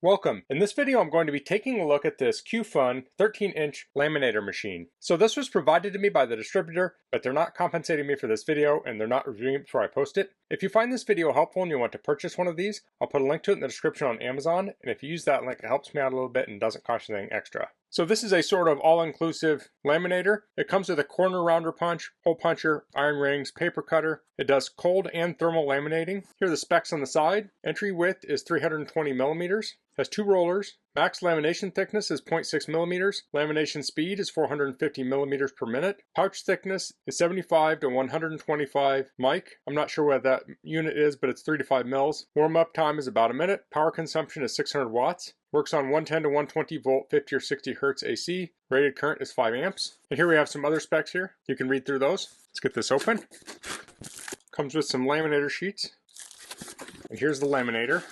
Welcome. In this video I'm going to be taking a look at this Qfun 13-inch laminator machine. So this was provided to me by the distributor, but they're not compensating me for this video and they're not reviewing it before I post it. If you find this video helpful and you want to purchase one of these, I'll put a link to it in the description on Amazon, and if you use that link it helps me out a little bit and doesn't cost you anything extra. So this is a sort of all-inclusive laminator. It comes with a corner rounder punch, hole puncher, iron rings, paper cutter. It does cold and thermal laminating. Here are the specs on the side. Entry width is 320 millimeters. Has two rollers. Max lamination thickness is 0.6 millimeters. Lamination speed is 450 millimeters per minute. Pouch thickness is 75 to 125 mic. I'm not sure what that unit is, but it's 3 to 5 mils. Warm-up time is about a minute. Power consumption is 600 watts. Works on 110 to 120 volt, 50 or 60 hertz AC. Rated current is 5 amps. And here we have some other specs here. You can read through those. Let's get this open. Comes with some laminator sheets. And here's the laminator.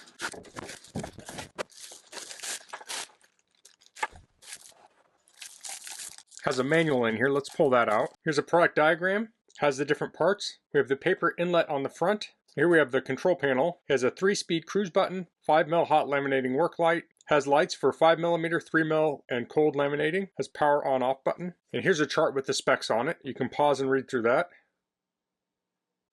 Has a manual in here. Let's pull that out. Here's a product diagram. Has the different parts. We have the paper inlet on the front. Here we have the control panel. It has a 3-speed cruise button, 5mm hot laminating work light. Has lights for 5mm, 3mm, and cold laminating. Has power on off button. And here's a chart with the specs on it. You can pause and read through that.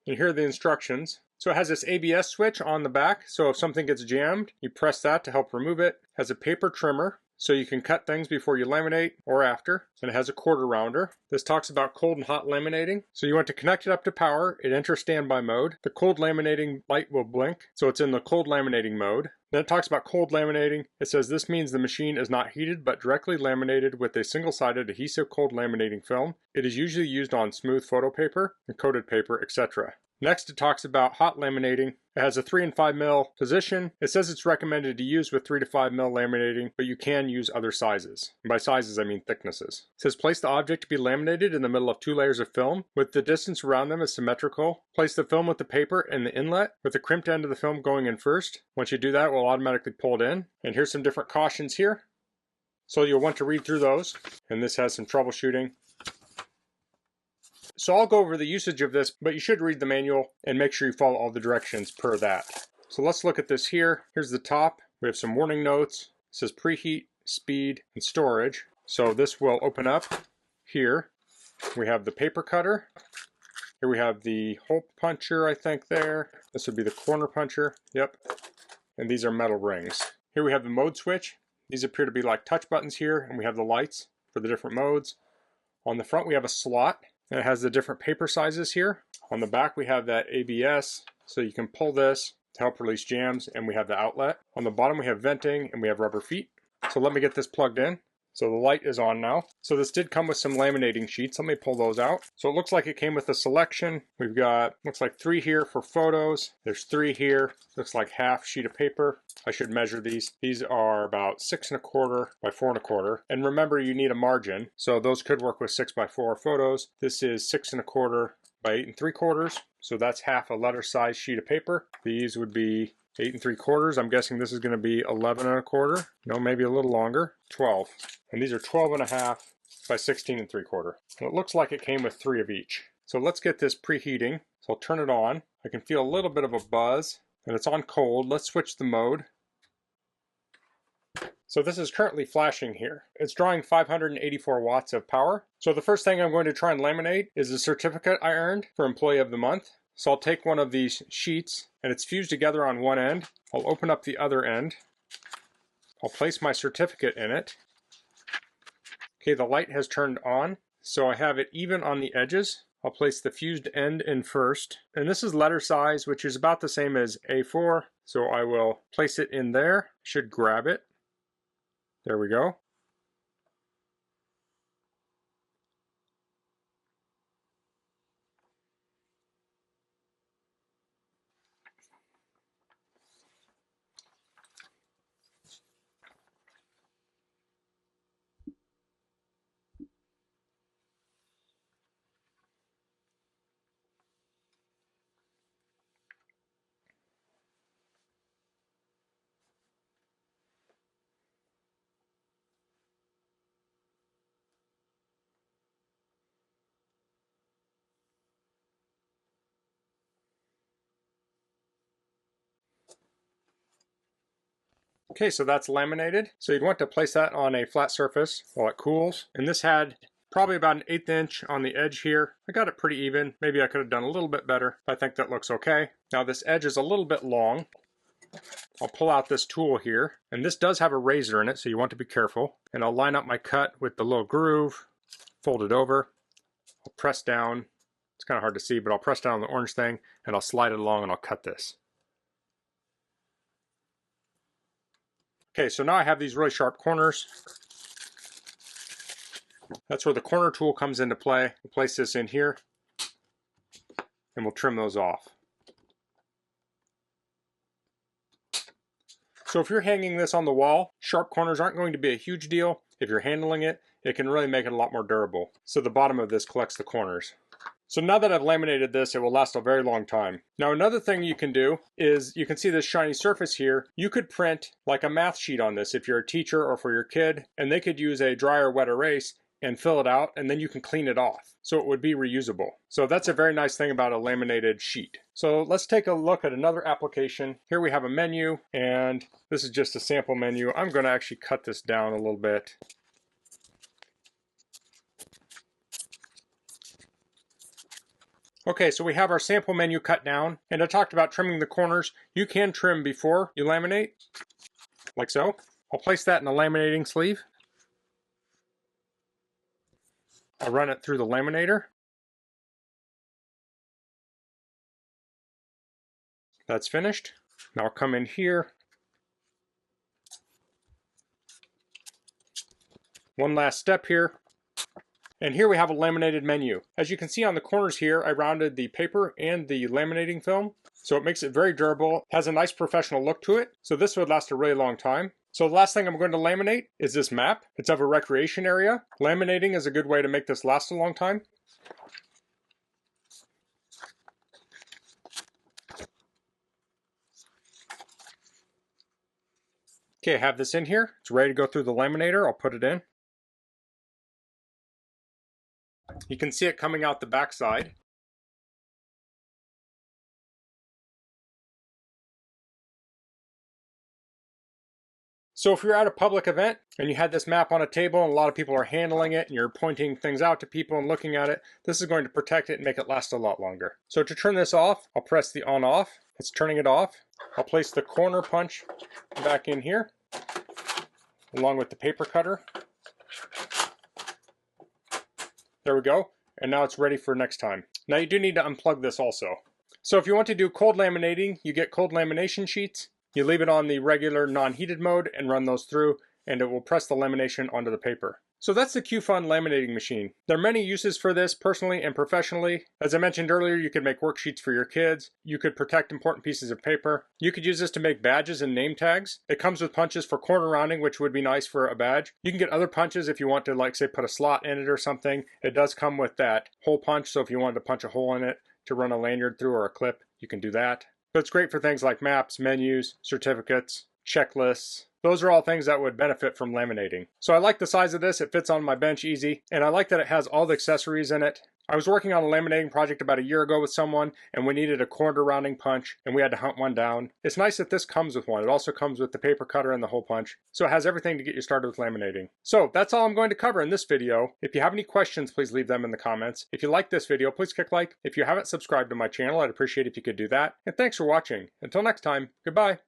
And here are the instructions. So it has this ABS switch on the back. So if something gets jammed, you press that to help remove it. Has a paper trimmer. So you can cut things before you laminate or after. And it has a quarter rounder. This talks about cold and hot laminating. So you want to connect it up to power. It enters standby mode. The cold laminating light will blink. So it's in the cold laminating mode. Then it talks about cold laminating. It says this means the machine is not heated but directly laminated with a single-sided adhesive cold laminating film. It is usually used on smooth photo paper, and coated paper, etc. Next it talks about hot laminating. It has a 3 and 5 mil position. It says it's recommended to use with 3 to 5 mil laminating, but you can use other sizes. And by sizes I mean thicknesses. It says place the object to be laminated in the middle of 2 layers of film, with the distance around them is symmetrical. Place the film with the paper in the inlet, with the crimped end of the film going in first. Once you do that, it will automatically pull it in. And here's some different cautions here. So you'll want to read through those. And this has some troubleshooting. So I'll go over the usage of this, but you should read the manual and make sure you follow all the directions per that. So let's look at this here. Here's the top. We have some warning notes. It says preheat, speed, and storage. So this will open up here. We have the paper cutter. Here we have the hole puncher, I think there. This would be the corner puncher. Yep. And these are metal rings. Here we have the mode switch. These appear to be like touch buttons here, and we have the lights for the different modes. On the front we have a slot. And it has the different paper sizes here. On the back we have that ABS, so you can pull this to help release jams, and we have the outlet. On the bottom we have venting and we have rubber feet. So let me get this plugged in. So the light is on now. So this did come with some laminating sheets. Let me pull those out. So it looks like it came with a selection. We've got, looks like 3 here for photos. There's 3 here. Looks like half sheet of paper. I should measure these. These are about 6 1/4 by 4 1/4. And remember, you need a margin. So those could work with 6 by 4 photos. This is 6 1/4 by 8 3/4. So that's half a letter size sheet of paper. These would be 8 3/4. I'm guessing this is going to be 11 1/4. No, maybe a little longer. 12. And these are 12 1/2 by 16 3/4. Well, it looks like it came with 3 of each. So let's get this preheating. So I'll turn it on. I can feel a little bit of a buzz, and it's on cold. Let's switch the mode. So this is currently flashing here. It's drawing 584 watts of power. So the first thing I'm going to try and laminate is a certificate I earned for Employee of the Month. So I'll take one of these sheets, and it's fused together on one end. I'll open up the other end. I'll place my certificate in it. Okay, the light has turned on, so I have it even on the edges. I'll place the fused end in first. And this is letter size, which is about the same as A4. So I will place it in there. Should grab it. There we go. Okay, so that's laminated. So you'd want to place that on a flat surface while it cools. And this had probably about an 1/8 inch on the edge here. I got it pretty even. Maybe I could have done a little bit better. I think that looks okay. Now this edge is a little bit long. I'll pull out this tool here, and this does have a razor in it, so you want to be careful. And I'll line up my cut with the little groove, fold it over, I'll press down. It's kind of hard to see, but I'll press down on the orange thing, and I'll slide it along and I'll cut this. Okay, so now I have these really sharp corners. That's where the corner tool comes into play. We'll place this in here, and we'll trim those off. So if you're hanging this on the wall, sharp corners aren't going to be a huge deal. If you're handling it, it can really make it a lot more durable. So the bottom of this collects the corners. So now that I've laminated this, it will last a very long time. Now another thing you can do is, you can see this shiny surface here. You could print like a math sheet on this if you're a teacher or for your kid, and they could use a dry or wet erase and fill it out, and then you can clean it off. So it would be reusable. So that's a very nice thing about a laminated sheet. So let's take a look at another application. Here we have a menu, and this is just a sample menu. I'm going to actually cut this down a little bit. Okay, so we have our sample menu cut down, and I talked about trimming the corners. You can trim before you laminate, like so. I'll place that in the laminating sleeve. I'll run it through the laminator. That's finished. Now I'll come in here. One last step here. And here we have a laminated menu. As you can see on the corners here, I rounded the paper and the laminating film. So it makes it very durable, has a nice professional look to it. So this would last a really long time. So the last thing I'm going to laminate is this map. It's of a recreation area. Laminating is a good way to make this last a long time. Okay, I have this in here. It's ready to go through the laminator. I'll put it in. You can see it coming out the back side. So if you're at a public event and you had this map on a table and a lot of people are handling it and you're pointing things out to people and looking at it, this is going to protect it and make it last a lot longer. So to turn this off, I'll press the on off. It's turning it off. I'll place the corner punch back in here along with the paper cutter. There we go. And now it's ready for next time. Now you do need to unplug this also. So if you want to do cold laminating, you get cold lamination sheets. You leave it on the regular non-heated mode and run those through, and it will press the lamination onto the paper. So that's the Qfun laminating machine. There are many uses for this personally and professionally. As I mentioned earlier, you could make worksheets for your kids. You could protect important pieces of paper. You could use this to make badges and name tags. It comes with punches for corner rounding, which would be nice for a badge. You can get other punches if you want to, like say, put a slot in it or something. It does come with that hole punch, so if you wanted to punch a hole in it to run a lanyard through or a clip, you can do that. So it's great for things like maps, menus, certificates, checklists. Those are all things that would benefit from laminating. So I like the size of this. It fits on my bench easy, and I like that it has all the accessories in it. I was working on a laminating project about a year ago with someone, and we needed a corner rounding punch, and we had to hunt one down. It's nice that this comes with one. It also comes with the paper cutter and the hole punch, so it has everything to get you started with laminating. So that's all I'm going to cover in this video. If you have any questions, please leave them in the comments. If you like this video, please click like. If you haven't subscribed to my channel, I'd appreciate it if you could do that. And thanks for watching. Until next time, goodbye.